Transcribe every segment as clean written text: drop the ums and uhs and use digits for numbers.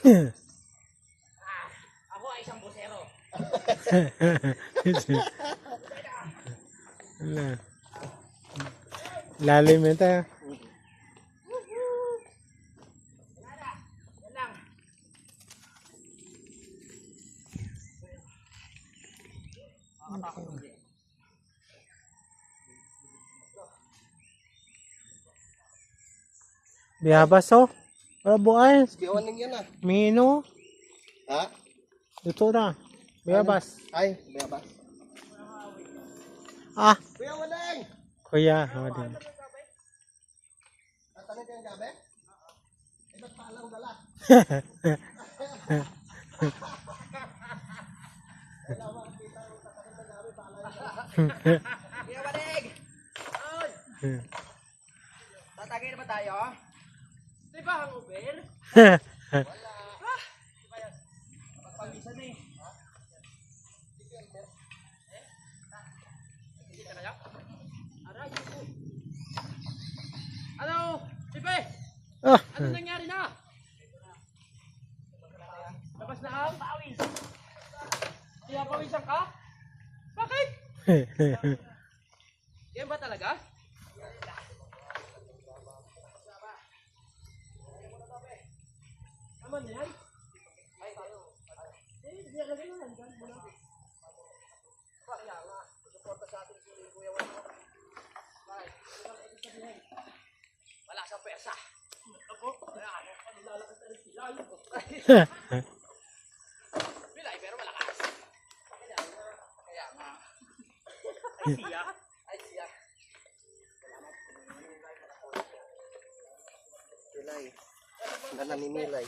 Ako ay isang busero. Lalim ito. Biyabas oh. Wala buhay. Biyawan lang yan ah. Mino. Ha? Luto na. Biyabas. Ay, biyabas. Ah. Biyawan lang! Kuya. Ako din. Tatanong kayo ng gabi? Eh, ba't palang dala? Biyawan egg! Tatagay na ba tayo? Di ba ang Uber? Pag-isa na eh. Hindi ka kaya? Aray, ito. Ano? Pipe! Ah. Ano nangyari na? Labas na ang pawis. Kaya pawisan ka? Bakit? Yan ba talaga? Naman na yan? Ay, tayo. Hindi na ganyan yan. Kaya nga, suporta sa atin si Kuya Wano. Bakit? Wala sa pesa. Ako? Kaya ano? Nilalakad na rin sila. Bilay, pero malakas. Kaya nga. Ay, siya. Ay, siya. Milay. Ang namimilay.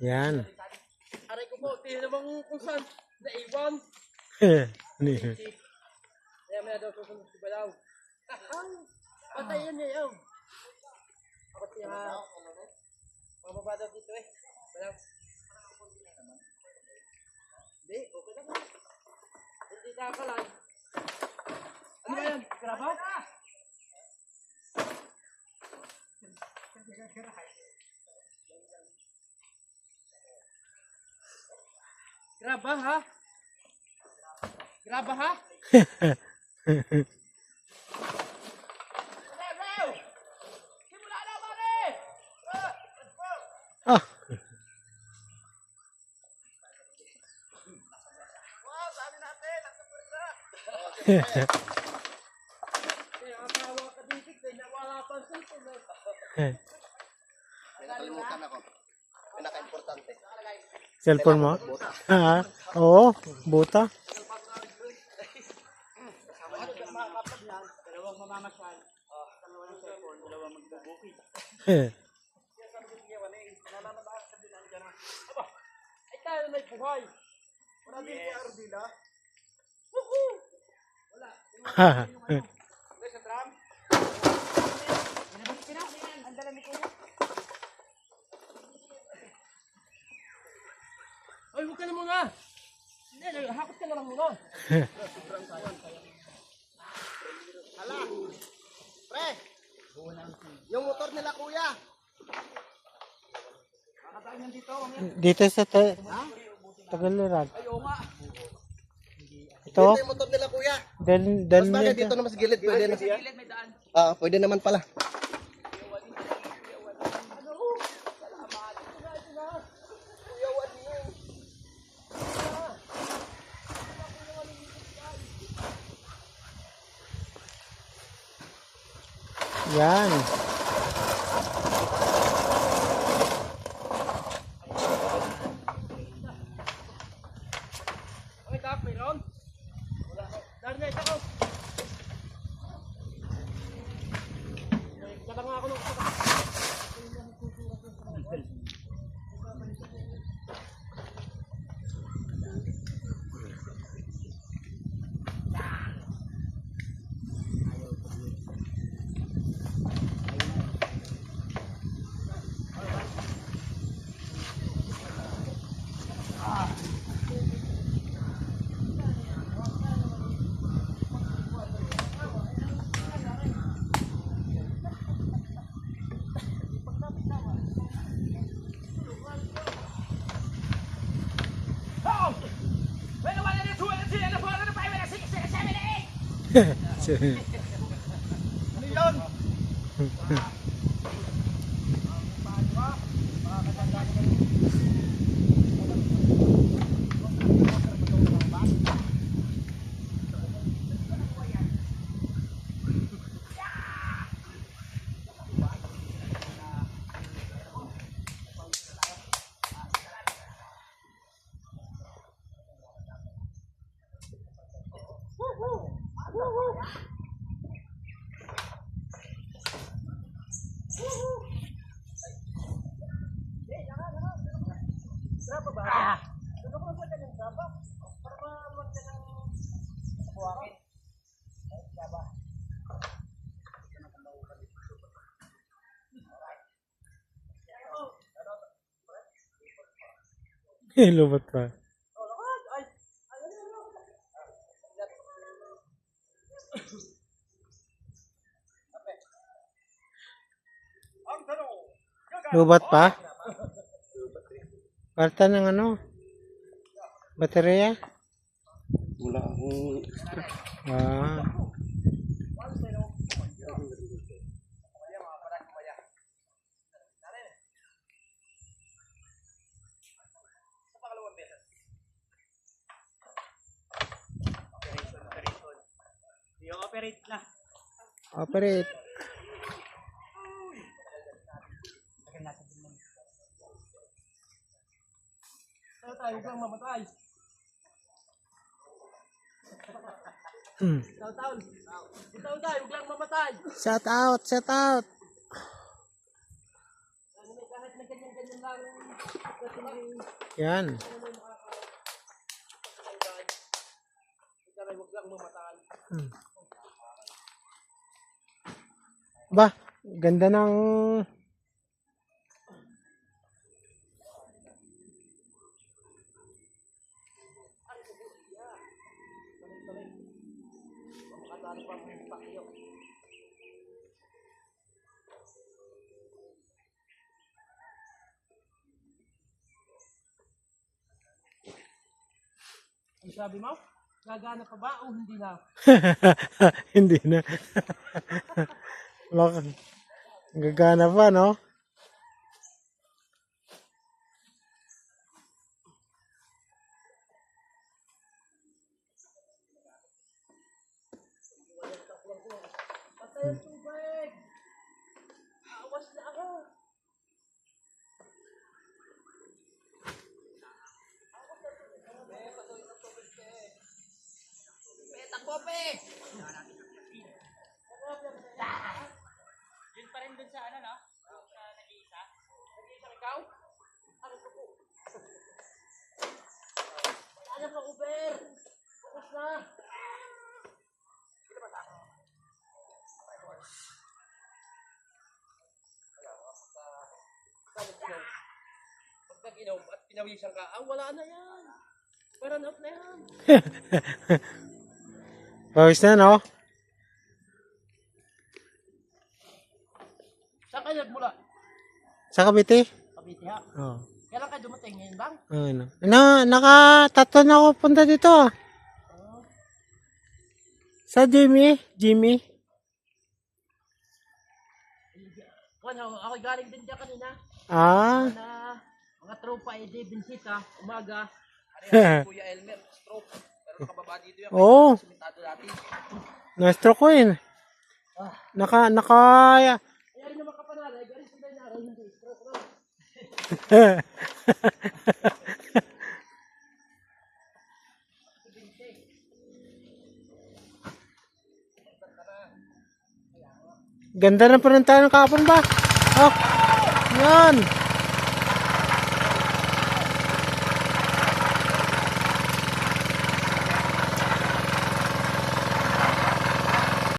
Yan. Aray ko po, tingnan naman kung saan naiwan. Maya daw susunod si Balaw. Patayin niya yun. Ako siya. Mababa daw dito eh. Balaw. Hindi, okay na ba? Hindi kakalan. Ano ba yan? Kraba? Graba ha? Graba ha? Simula na mali! Ah. Wow, sabi natin, nagkapursa! Kaya akawa ka dito, kaya nawala pa ang cellphone. May nakalimutan ako. Pinaka-importante. Cellphone mo? Ah. Oo. Buta. Dalawang mamamasyal. Dalawang cellphone, dalawang magbubuki. Aba, ay tayo na buhay. Wala din po Ardila. Woohoo! Wala. Wala sa tram. Binabas ka na. Ang dala ni Kuya. Ay, huwag ka na muna. Hindi, hakot ka na lang muna. Hala! Pre! Yung motor nila kuya! Dito sa Tagaliran. Ay, oo nga. Ito. Dito yung motor nila kuya! Mas bagay dito na mas gilid. Pwede na siya. Gilid may daan. Ah, pwede naman pala. Yan. Okay, tak, mayroon? Wala. Dari na ito ko. Kata nga ako nung Ano yun? Lubat pa. Lubat pa? Parta ng ano? Baterya? Wala akong extra. Ah. I-operate na. Operate. Tayo tayo, huwag lang mamatay. Taon-taon. Taon tayo, huwag lang mamatay. Shout out, shout out. Kahit na ganyan-ganyan lang. Yan. Huwag lang mamatay. Ba, ganda ng Ang sabi mo? Gagana pa ba o hindi na? hindi na. Baka gagana pa, no? Patay ang tubig! Awas na ako! Takbo, pe! Yun pa rin dun sa ano, no? Sa nag-iisa. Nag-iisa ikaw? Ano ko po? Ano ka, Uber? Tapos na! Pag nag-inom at pinawisan ka, wala na yan. Parang out na yan. Pawis na, no? Saan kayo nagmula? Sa Cavite? Cavite ha. Oo. Kailan kayo dumating ngayon bang? Ano? Naka-tatlo na ako punta dito, ah. Sa Jimmy? Ano, ako galing din dyan kanina. Ah. Na mga tropa ay di binsita, umaga. Kuya Elmer, stroke. Pero nakababa dito yan. Oo. Simentado dati. Na-stroke ko yun. Naka, Kaya rin naman kapanalay, galing sila na rin hindi stroke na. Ganda ng pinuntahan ng kapon ba? Oh, yan.